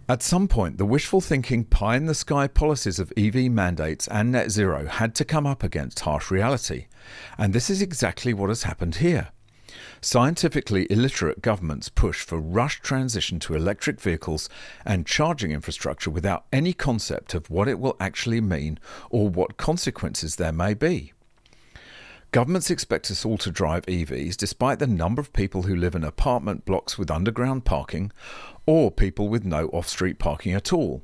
At some point, the wishful thinking pie-in-the-sky policies of EV mandates and net zero had to come up against harsh reality, and this is exactly what has happened here. Scientifically illiterate governments push for rushed transition to electric vehicles and charging infrastructure without any concept of what it will actually mean or what consequences there may be. Governments expect us all to drive EVs despite the number of people who live in apartment blocks with underground parking or people with no off-street parking at all.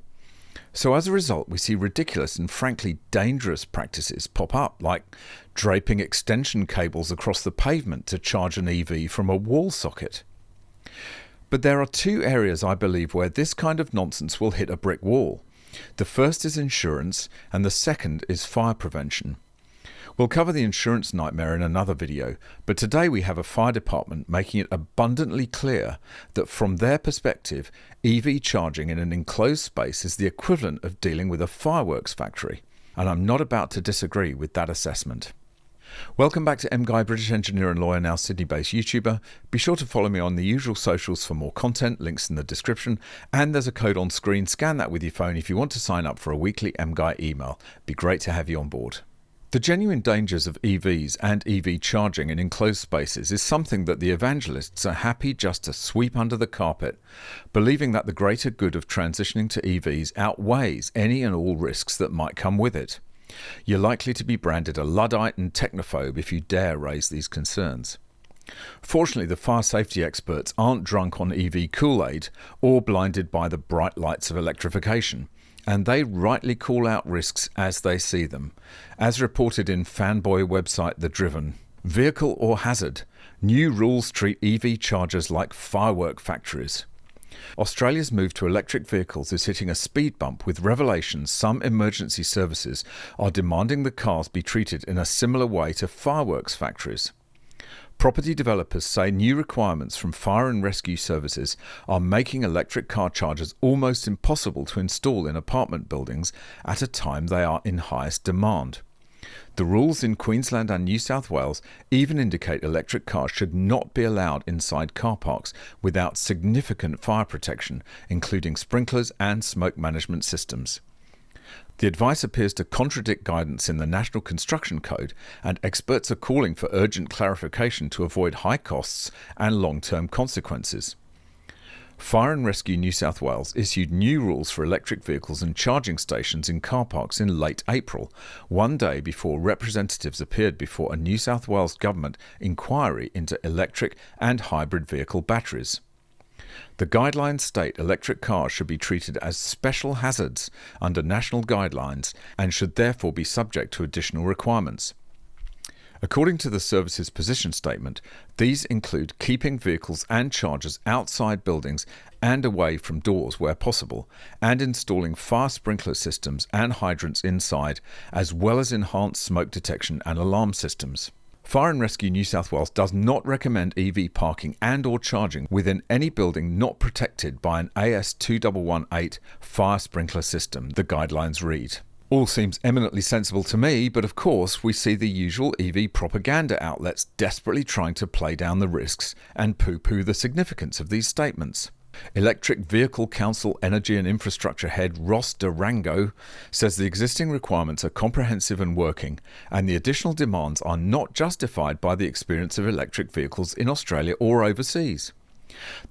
So as a result, we see ridiculous and frankly dangerous practices pop up, like draping extension cables across the pavement to charge an EV from a wall socket. But there are two areas I believe where this kind of nonsense will hit a brick wall. The first is insurance and the second is fire prevention. We'll cover the insurance nightmare in another video, but today we have a fire department making it abundantly clear that from their perspective, EV charging in an enclosed space is the equivalent of dealing with a fireworks factory, and I'm not about to disagree with that assessment. Welcome back to MGUY, British engineer and lawyer, now Sydney-based YouTuber. Be sure to follow me on the usual socials for more content, links in the description, and there's a code on screen. Scan that with your phone if you want to sign up for a weekly MGUY email. Be great to have you on board. The genuine dangers of EVs and EV charging in enclosed spaces is something that the evangelists are happy just to sweep under the carpet, believing that the greater good of transitioning to EVs outweighs any and all risks that might come with it. You're likely to be branded a Luddite and technophobe if you dare raise these concerns. Fortunately, the fire safety experts aren't drunk on EV Kool-Aid or blinded by the bright lights of electrification, and they rightly call out risks as they see them. As reported in fanboy website The Driven, vehicle or hazard, new rules treat EV chargers like firework factories. Australia's move to electric vehicles is hitting a speed bump with revelations some emergency services are demanding the cars be treated in a similar way to fireworks factories. Property developers say new requirements from fire and rescue services are making electric car chargers almost impossible to install in apartment buildings at a time they are in highest demand. The rules in Queensland and New South Wales even indicate electric cars should not be allowed inside car parks without significant fire protection, including sprinklers and smoke management systems. The advice appears to contradict guidance in the National Construction Code, and experts are calling for urgent clarification to avoid high costs and long-term consequences. Fire and Rescue New South Wales issued new rules for electric vehicles and charging stations in car parks in late April, one day before representatives appeared before a New South Wales government inquiry into electric and hybrid vehicle batteries. The guidelines state electric cars should be treated as special hazards under national guidelines and should therefore be subject to additional requirements. According to the service's position statement, these include keeping vehicles and chargers outside buildings and away from doors where possible, and installing fire sprinkler systems and hydrants inside, as well as enhanced smoke detection and alarm systems. Fire and Rescue New South Wales does not recommend EV parking and or charging within any building not protected by an AS 2118 fire sprinkler system, the guidelines read. All seems eminently sensible to me, but of course we see the usual EV propaganda outlets desperately trying to play down the risks and poo-poo the significance of these statements. Electric Vehicle Council Energy and Infrastructure Head Ross Durango says the existing requirements are comprehensive and working, and the additional demands are not justified by the experience of electric vehicles in Australia or overseas.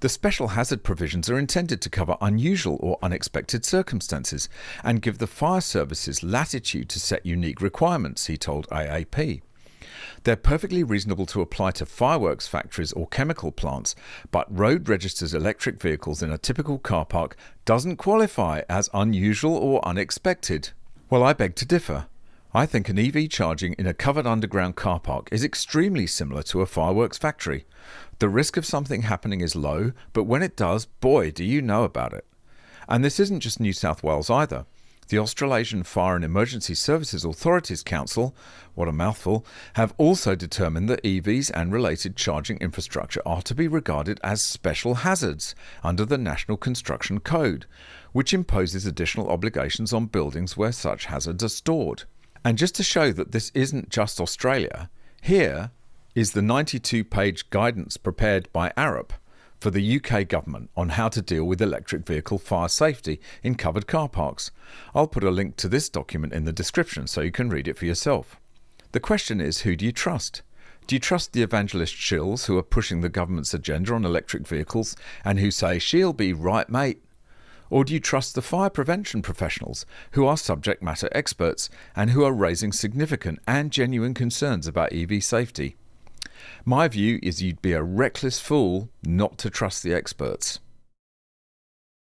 The special hazard provisions are intended to cover unusual or unexpected circumstances and give the fire services latitude to set unique requirements, he told AAP. They're perfectly reasonable to apply to fireworks factories or chemical plants, but road registers electric vehicles in a typical car park doesn't qualify as unusual or unexpected. Well, I beg to differ. I think an EV charging in a covered underground car park is extremely similar to a fireworks factory. The risk of something happening is low, but when it does, boy, do you know about it. And this isn't just New South Wales either. The Australasian Fire and Emergency Services Authorities Council, what a mouthful, have also determined that EVs and related charging infrastructure are to be regarded as special hazards under the National Construction Code, which imposes additional obligations on buildings where such hazards are stored. And just to show that this isn't just Australia, here is the 92-page guidance prepared by Arup for the UK government on how to deal with electric vehicle fire safety in covered car parks. I'll put a link to this document in the description so you can read it for yourself. The question is, who do you trust? Do you trust the evangelist shills who are pushing the government's agenda on electric vehicles and who say, "She'll be right, mate"? Or do you trust the fire prevention professionals who are subject matter experts and who are raising significant and genuine concerns about EV safety? My view is you'd be a reckless fool not to trust the experts.